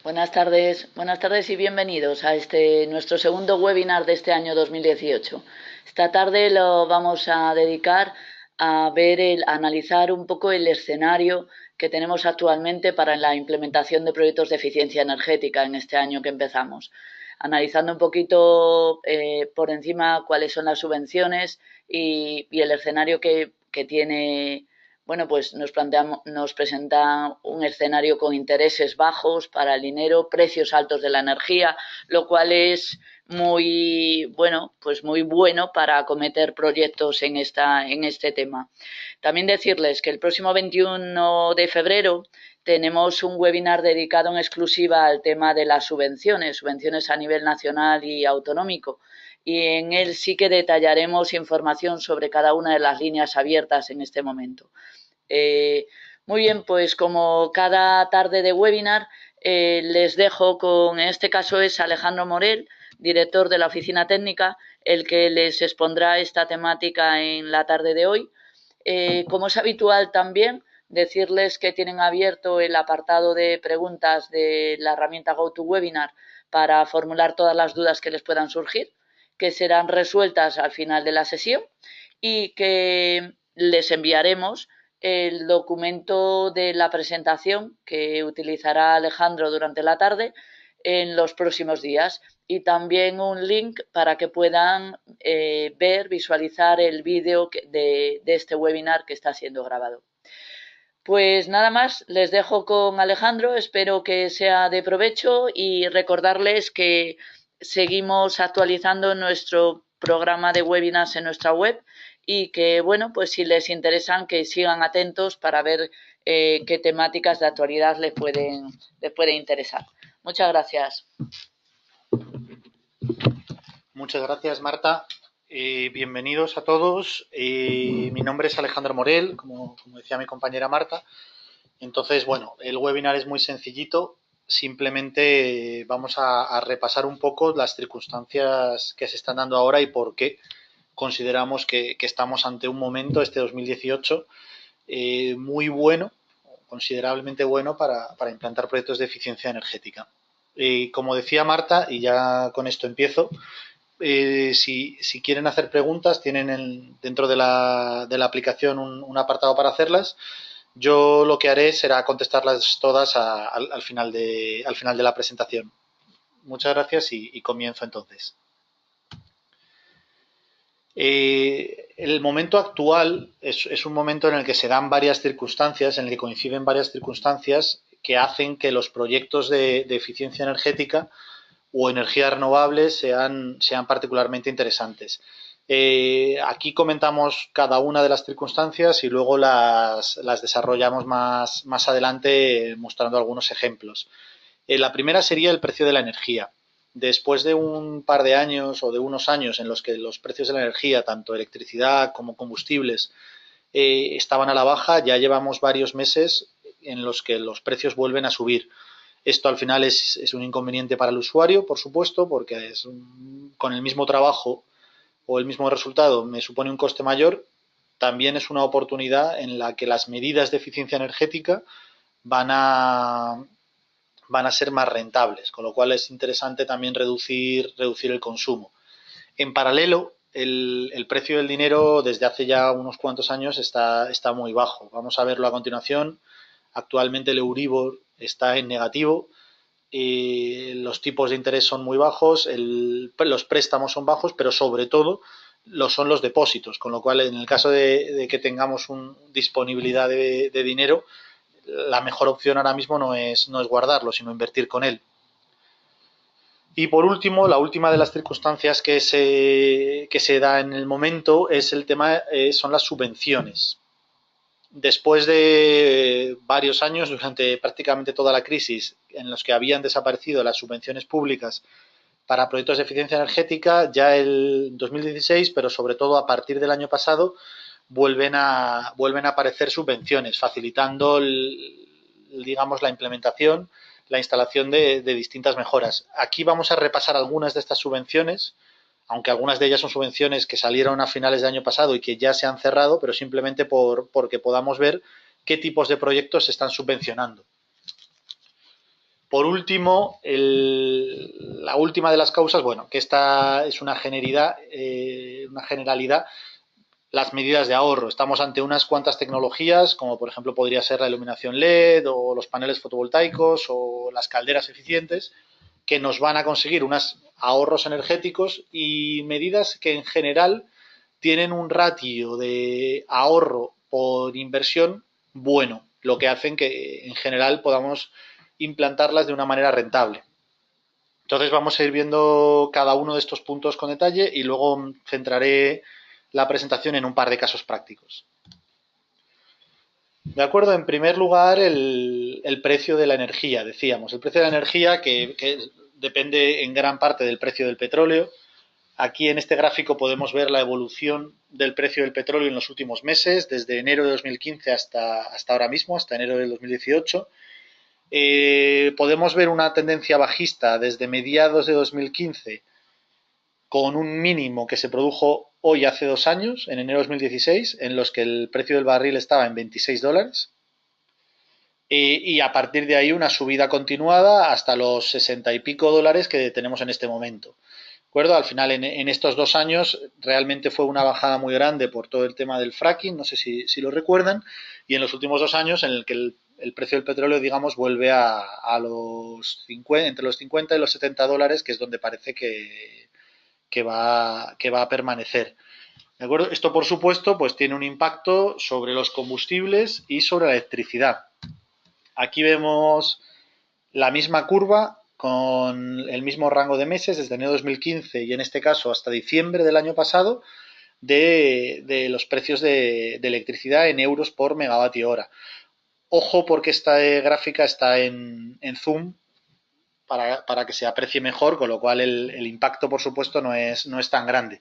Buenas tardes y bienvenidos a nuestro segundo webinar de este año 2018. Esta tarde lo vamos a dedicar a analizar un poco el escenario que tenemos actualmente para la implementación de proyectos de eficiencia energética en este año que empezamos, analizando un poquito por encima cuáles son las subvenciones y el escenario que tiene. Bueno, pues nos presenta un escenario con intereses bajos para el dinero, precios altos de la energía, lo cual es pues muy bueno para acometer proyectos en este tema. También decirles que el próximo 21 de febrero tenemos un webinar dedicado en exclusiva al tema de las subvenciones a nivel nacional y autonómico, y en él sí que detallaremos información sobre cada una de las líneas abiertas en este momento. Muy bien, pues como cada tarde de webinar, les dejo en este caso es Alejandro Morel, director de la oficina técnica, el que les expondrá esta temática en la tarde de hoy. Como es habitual también, decirles que tienen abierto el apartado de preguntas de la herramienta GoToWebinar para formular todas las dudas que les puedan surgir, que serán resueltas al final de la sesión y que les enviaremos el documento de la presentación que utilizará Alejandro durante la tarde en los próximos días, y también un link para que puedan visualizar el vídeo de este webinar que está siendo grabado. Pues nada más, les dejo con Alejandro, espero que sea de provecho y recordarles que seguimos actualizando nuestro programa de webinars en nuestra web y que, bueno, pues si les interesan, que sigan atentos para ver qué temáticas de actualidad les pueden interesar. Muchas gracias. Muchas gracias, Marta. Bienvenidos a todos. Mi nombre es Alejandro Morel, como decía mi compañera Marta. Entonces, bueno, el webinar es muy sencillito. Simplemente vamos a repasar un poco las circunstancias que se están dando ahora y por qué consideramos que estamos ante un momento, este 2018, muy bueno, considerablemente bueno para implantar proyectos de eficiencia energética. Como decía Marta, y ya con esto empiezo, si quieren hacer preguntas, tienen dentro de la aplicación un apartado para hacerlas. Yo lo que haré será contestarlas todas al final de la presentación. Muchas gracias y comienzo entonces. El momento actual es un momento en el que se dan varias circunstancias, en el que coinciden varias circunstancias que hacen que los proyectos de eficiencia energética o energías renovables sean particularmente interesantes. Aquí comentamos cada una de las circunstancias y luego las desarrollamos más adelante mostrando algunos ejemplos. La primera sería el precio de la energía. Después de un par de años o de unos años en los que los precios de la energía, tanto electricidad como combustibles, estaban a la baja, ya llevamos varios meses en los que los precios vuelven a subir. Esto al final es un inconveniente para el usuario, por supuesto, porque con el mismo trabajo o el mismo resultado me supone un coste mayor. También es una oportunidad en la que las medidas de eficiencia energética van a ser más rentables, con lo cual es interesante también reducir el consumo. En paralelo, el precio del dinero desde hace ya unos cuantos años está muy bajo. Vamos a verlo a continuación. Actualmente el Euribor está en negativo, los tipos de interés son muy bajos, los préstamos son bajos, pero sobre todo son los depósitos, con lo cual en el caso de que tengamos disponibilidad de dinero, la mejor opción ahora mismo no es guardarlo, sino invertir con él. Y por último, la última de las circunstancias que se da en el momento es el tema, son las subvenciones. Después de varios años, durante prácticamente toda la crisis, en los que habían desaparecido las subvenciones públicas para proyectos de eficiencia energética, ya el 2016, pero sobre todo a partir del año pasado, vuelven a aparecer subvenciones, facilitando digamos, la implementación, la instalación de distintas mejoras. Aquí vamos a repasar algunas de estas subvenciones, aunque algunas de ellas son subvenciones que salieron a finales del año pasado y que ya se han cerrado, pero simplemente porque podamos ver qué tipos de proyectos se están subvencionando. Por último, la última de las causas, bueno, que esta es una generalidad, las medidas de ahorro. Estamos ante unas cuantas tecnologías, como por ejemplo podría ser la iluminación LED o los paneles fotovoltaicos o las calderas eficientes, que nos van a conseguir unos ahorros energéticos y medidas que en general tienen un ratio de ahorro por inversión bueno, lo que hacen que en general podamos implantarlas de una manera rentable. Entonces vamos a ir viendo cada uno de estos puntos con detalle y luego centraré la presentación en un par de casos prácticos. De acuerdo, en primer lugar, el precio de la energía, decíamos. El precio de la energía que depende en gran parte del precio del petróleo. Aquí en este gráfico podemos ver la evolución del precio del petróleo en los últimos meses, desde enero de 2015 hasta ahora mismo, hasta enero del 2018. Podemos ver una tendencia bajista desde mediados de 2015 con un mínimo que se produjo hoy hace 2 años, en enero de 2016, en los que el precio del barril estaba en $26. Y a partir de ahí una subida continuada hasta los 60 y pico dólares que tenemos en este momento. ¿De acuerdo? Al final, en estos 2 años, realmente fue una bajada muy grande por todo el tema del fracking, no sé si lo recuerdan, y en los últimos 2 años en el que el precio del petróleo, digamos, vuelve a los 50, entre los 50 y los 70 dólares, que es donde parece que va a permanecer. ¿De acuerdo? Esto, por supuesto, pues tiene un impacto sobre los combustibles y sobre la electricidad. Aquí vemos la misma curva con el mismo rango de meses desde enero de 2015 y en este caso hasta diciembre del año pasado de los precios de electricidad en euros por megavatio hora. Ojo porque esta gráfica está en zoom para que se aprecie mejor, con lo cual el impacto, por supuesto, no es tan grande.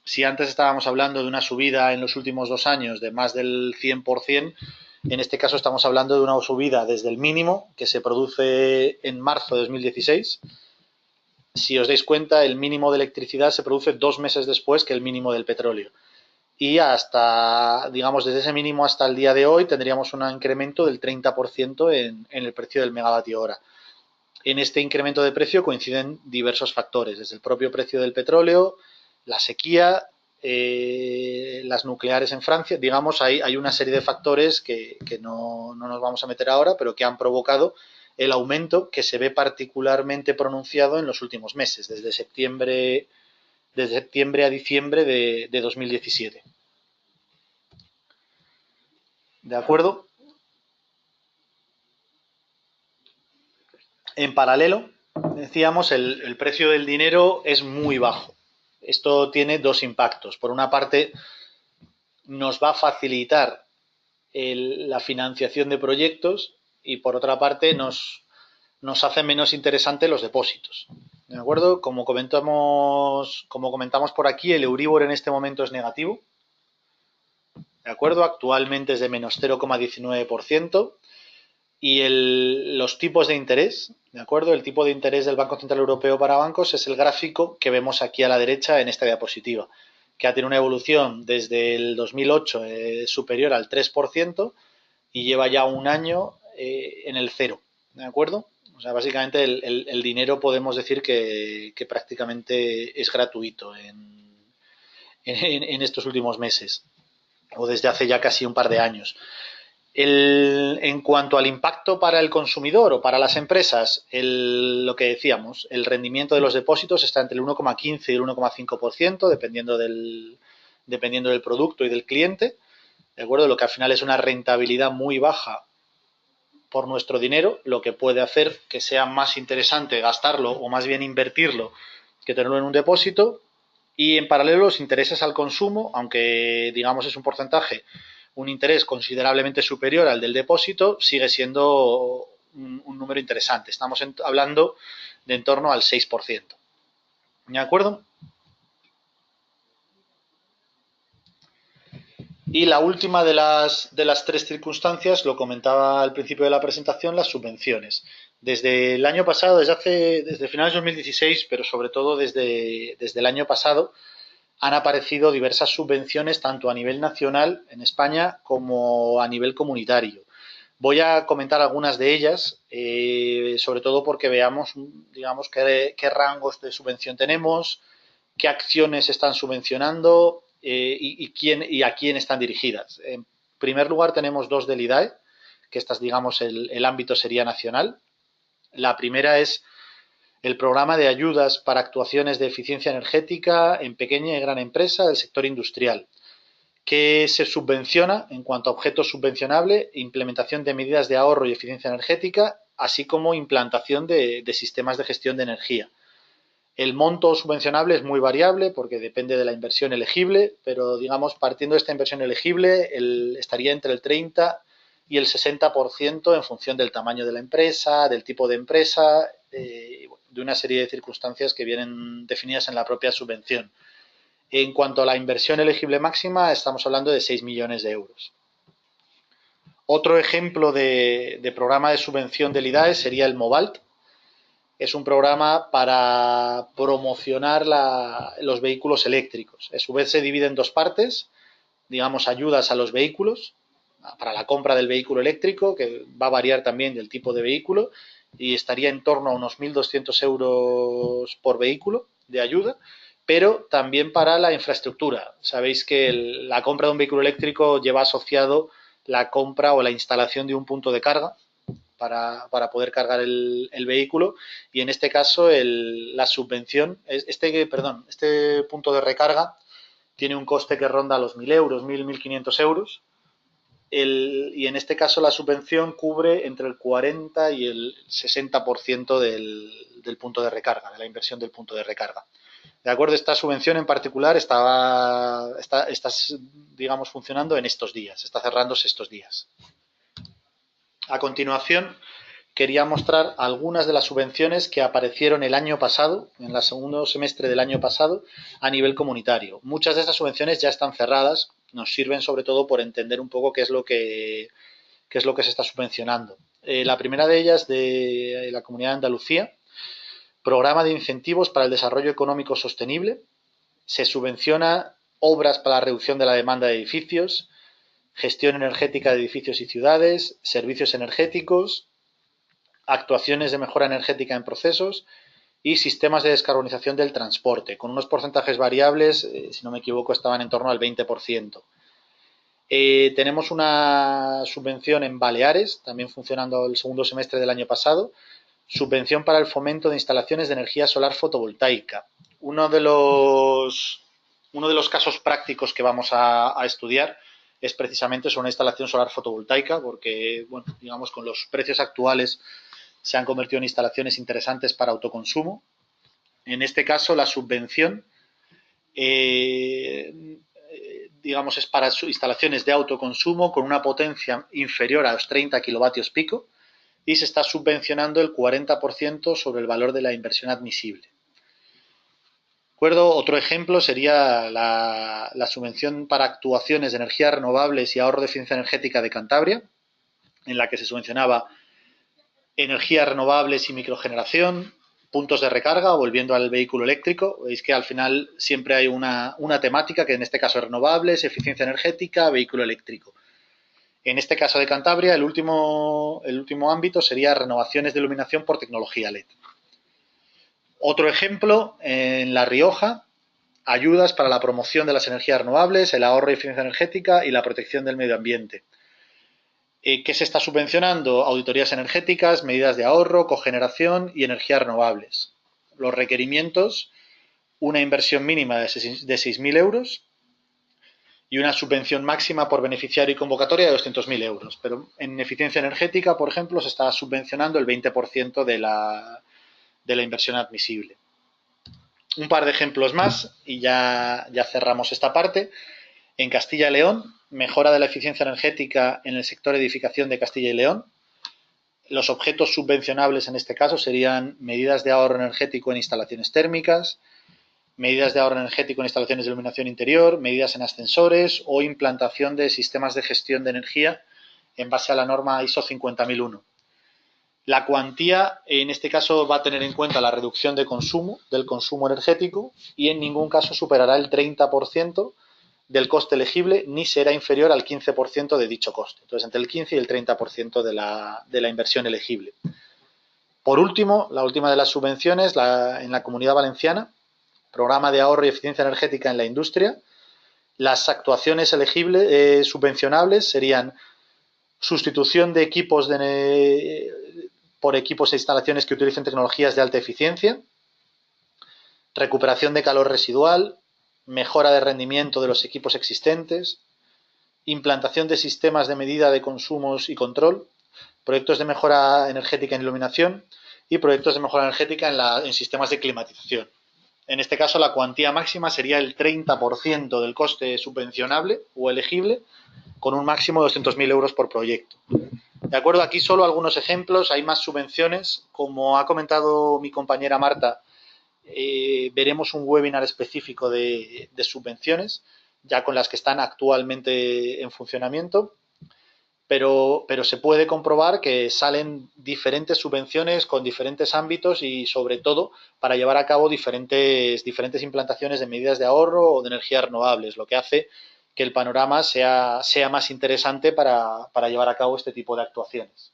Si antes estábamos hablando de una subida en los últimos 2 años de más del 100%, en este caso estamos hablando de una subida desde el mínimo que se produce en marzo de 2016. Si os dais cuenta, el mínimo de electricidad se produce 2 meses después que el mínimo del petróleo. Y hasta, digamos, desde ese mínimo hasta el día de hoy tendríamos un incremento del 30% en el precio del megavatio hora. En este incremento de precio coinciden diversos factores, desde el propio precio del petróleo, la sequía, las nucleares en Francia. Digamos, hay una serie de factores que no nos vamos a meter ahora, pero que han provocado el aumento que se ve particularmente pronunciado en los últimos meses, desde septiembre a diciembre de 2017. ¿De acuerdo? En paralelo, decíamos, el precio del dinero es muy bajo. Esto tiene dos impactos. Por una parte, nos va a facilitar la financiación de proyectos y por otra parte nos hace menos interesantes los depósitos. ¿De acuerdo? Como comentamos por aquí, el Euribor en este momento es negativo. ¿De acuerdo? Actualmente es de menos 0,19%. Y los tipos de interés, ¿de acuerdo? El tipo de interés del Banco Central Europeo para bancos es el gráfico que vemos aquí a la derecha en esta diapositiva, que ha tenido una evolución desde el 2008 superior al 3% y lleva ya un año en el cero, ¿de acuerdo? O sea, básicamente el dinero podemos decir que prácticamente es gratuito en estos últimos meses o desde hace ya casi un par de años. En cuanto al impacto para el consumidor o para las empresas, lo que decíamos, el rendimiento de los depósitos está entre el 1,15 y el 1,5%, dependiendo del producto y del cliente, ¿de acuerdo? Lo que al final es una rentabilidad muy baja por nuestro dinero, lo que puede hacer que sea más interesante gastarlo o más bien invertirlo que tenerlo en un depósito. Y en paralelo los intereses al consumo, aunque digamos es un porcentaje, un interés considerablemente superior al del depósito, sigue siendo un número interesante. Estamos hablando de en torno al 6%. ¿De acuerdo? Y la última de las tres circunstancias, lo comentaba al principio de la presentación, las subvenciones. Desde el año pasado, desde finales de 2016, pero sobre todo desde el año pasado, han aparecido diversas subvenciones tanto a nivel nacional en España como a nivel comunitario. Voy a comentar algunas de ellas, sobre todo porque veamos, digamos, qué rangos de subvención tenemos, qué acciones están subvencionando y a quién están dirigidas. En primer lugar, tenemos dos del IDAE, que estas, digamos, el ámbito sería nacional. La primera es el programa de ayudas para actuaciones de eficiencia energética en pequeña y gran empresa del sector industrial, que se subvenciona en cuanto a objeto subvencionable, implementación de medidas de ahorro y eficiencia energética, así como implantación de sistemas de gestión de energía. El monto subvencionable es muy variable porque depende de la inversión elegible, pero digamos, partiendo de esta inversión elegible, estaría entre el 30 y el 60% en función del tamaño de la empresa, del tipo de empresa, de una serie de circunstancias que vienen definidas en la propia subvención. En cuanto a la inversión elegible máxima, estamos hablando de 6 millones de euros. Otro ejemplo de programa de subvención del IDAE sería el Movalt. Es un programa para promocionar los vehículos eléctricos. A su vez se divide en dos partes, digamos, ayudas a los vehículos, para la compra del vehículo eléctrico, que va a variar también del tipo de vehículo, y estaría en torno a unos 1.200 euros por vehículo de ayuda, pero también para la infraestructura. Sabéis que la compra de un vehículo eléctrico lleva asociado la compra o la instalación de un punto de carga para poder cargar el vehículo, y en este caso la subvención, este punto de recarga tiene un coste que ronda los 1.000 euros, 1.500 euros, y en este caso la subvención cubre entre el 40 y el 60% del punto de recarga, de la inversión del punto de recarga. De acuerdo, esta subvención en particular está, digamos, funcionando en estos días, está cerrándose estos días. A continuación, quería mostrar algunas de las subvenciones que aparecieron el año pasado, en el segundo semestre del año pasado, a nivel comunitario. Muchas de estas subvenciones ya están cerradas, nos sirven sobre todo por entender un poco qué es lo que se está subvencionando. La primera de ellas, de la Comunidad de Andalucía, Programa de Incentivos para el Desarrollo Económico Sostenible. Se subvenciona obras para la reducción de la demanda de edificios, gestión energética de edificios y ciudades, servicios energéticos, actuaciones de mejora energética en procesos y sistemas de descarbonización del transporte, con unos porcentajes variables, si no me equivoco, estaban en torno al 20%. Tenemos una subvención en Baleares, también funcionando el segundo semestre del año pasado, subvención para el fomento de instalaciones de energía solar fotovoltaica. Uno de los casos prácticos que vamos a estudiar es precisamente sobre una instalación solar fotovoltaica, porque, bueno, digamos, con los precios actuales se han convertido en instalaciones interesantes para autoconsumo. En este caso, la subvención, digamos, es para instalaciones de autoconsumo con una potencia inferior a los 30 kilovatios pico, y se está subvencionando el 40% sobre el valor de la inversión admisible. ¿De acuerdo? Otro ejemplo sería la subvención para actuaciones de energías renovables y ahorro de eficiencia energética de Cantabria, en la que se subvencionaba energías renovables y microgeneración, puntos de recarga, volviendo al vehículo eléctrico. Veis que al final siempre hay una temática, que en este caso es renovables, eficiencia energética, vehículo eléctrico. En este caso de Cantabria, el último ámbito sería renovaciones de iluminación por tecnología LED. Otro ejemplo, en La Rioja, ayudas para la promoción de las energías renovables, el ahorro y eficiencia energética y la protección del medio ambiente. ¿Qué se está subvencionando? Auditorías energéticas, medidas de ahorro, cogeneración y energías renovables. Los requerimientos, una inversión mínima de 6.000 euros y una subvención máxima por beneficiario y convocatoria de 200.000 euros. Pero en eficiencia energética, por ejemplo, se está subvencionando el 20% de la inversión admisible. Un par de ejemplos más y ya cerramos esta parte. En Castilla y León, mejora de la eficiencia energética en el sector edificación de Castilla y León. Los objetos subvencionables en este caso serían medidas de ahorro energético en instalaciones térmicas, medidas de ahorro energético en instalaciones de iluminación interior, medidas en ascensores o implantación de sistemas de gestión de energía en base a la norma ISO 50001. La cuantía en este caso va a tener en cuenta la reducción de consumo, del consumo energético, y en ningún caso superará el 30% del coste elegible ni será inferior al 15% de dicho coste. Entonces, entre el 15 y el 30% de la inversión elegible. Por último, la última de las subvenciones, en la Comunidad Valenciana, Programa de Ahorro y Eficiencia Energética en la Industria. Las actuaciones elegibles, subvencionables serían sustitución de equipos por equipos e instalaciones que utilicen tecnologías de alta eficiencia, recuperación de calor residual, mejora de rendimiento de los equipos existentes, implantación de sistemas de medida de consumos y control, proyectos de mejora energética en iluminación y proyectos de mejora energética en sistemas de climatización. En este caso, la cuantía máxima sería el 30% del coste subvencionable o elegible, con un máximo de 200.000 euros por proyecto. De acuerdo, aquí solo algunos ejemplos, hay más subvenciones. Como ha comentado mi compañera Marta, veremos un webinar específico de subvenciones, ya con las que están actualmente en funcionamiento. Pero se puede comprobar que salen diferentes subvenciones con diferentes ámbitos y, sobre todo, para llevar a cabo diferentes implantaciones de medidas de ahorro o de energías renovables, lo que hace que el panorama sea más interesante para llevar a cabo este tipo de actuaciones.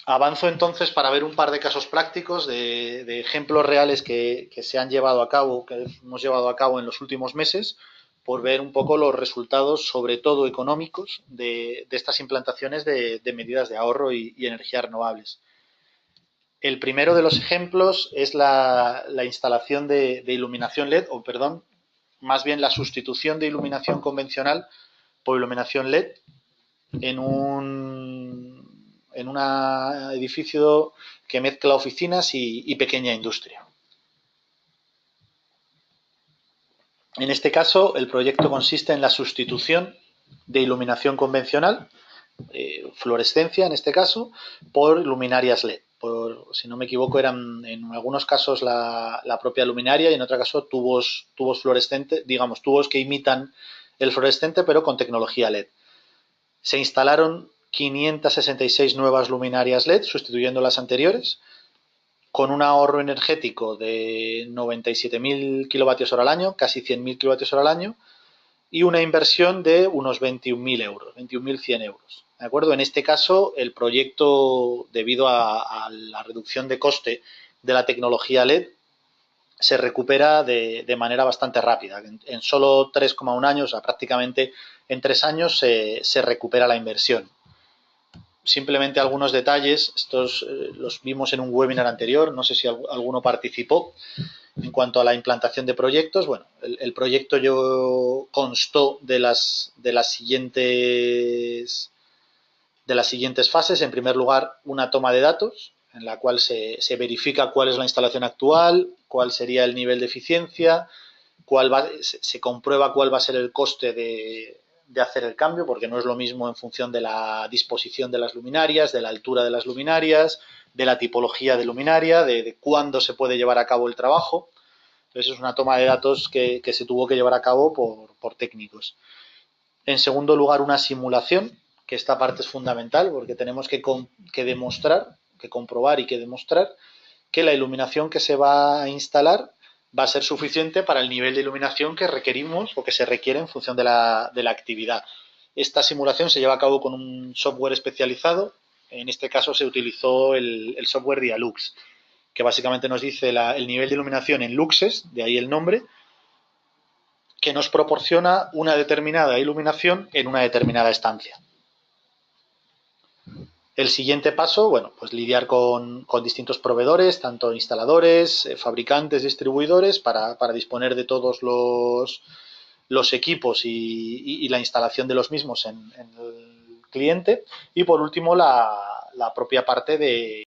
Avanzo entonces para ver un par de casos prácticos de ejemplos reales que se han llevado a cabo, que hemos llevado a cabo en los últimos meses, por ver un poco los resultados, sobre todo económicos, de estas implantaciones de medidas de ahorro y energías renovables. El primero de los ejemplos es la instalación de iluminación LED, o perdón, más bien la sustitución de iluminación convencional por iluminación LED en un edificio que mezcla oficinas y pequeña industria. En este caso, el proyecto consiste en la sustitución de iluminación convencional, fluorescencia en este caso, por luminarias LED. Si no me equivoco, eran en algunos casos la propia luminaria y en otro caso tubos fluorescentes, digamos, tubos que imitan el fluorescente pero con tecnología LED. Se instalaron 566 nuevas luminarias LED, sustituyendo las anteriores, con un ahorro energético de 97.000 kilovatios hora al año, casi 100.000 kilovatios hora al año, y una inversión de unos 21.000 euros, 21.100 euros. ¿De acuerdo? En este caso, el proyecto, debido a la reducción de coste de la tecnología LED, se recupera de manera bastante rápida. En solo 3,1 años, o sea, prácticamente en 3 años, se recupera la inversión. Simplemente algunos detalles, estos los vimos en un webinar anterior, no sé si alguno participó. En cuanto a la implantación de proyectos, bueno, el proyecto constó de las siguientes fases. En primer lugar, una toma de datos, en la cual se verifica cuál es la instalación actual, cuál sería el nivel de eficiencia, se comprueba cuál va a ser el coste de hacer el cambio, porque no es lo mismo en función de la disposición de las luminarias, de la altura de las luminarias, de la tipología de luminaria, de cuándo se puede llevar a cabo el trabajo. Entonces es una toma de datos que se tuvo que llevar a cabo por técnicos. En segundo lugar, una simulación, que esta parte es fundamental porque tenemos que demostrar, que comprobar y que demostrar que la iluminación que se va a instalar va a ser suficiente para el nivel de iluminación que requerimos o que se requiere en función de la actividad. Esta simulación se lleva a cabo con un software especializado. En este caso se utilizó el software Dialux, que básicamente nos dice el nivel de iluminación en luxes, de ahí el nombre, que nos proporciona una determinada iluminación en una determinada estancia. El siguiente paso, bueno, pues lidiar con distintos proveedores, tanto instaladores, fabricantes, distribuidores, para disponer de todos los equipos y la instalación de los mismos en el cliente. Y por último, la propia parte de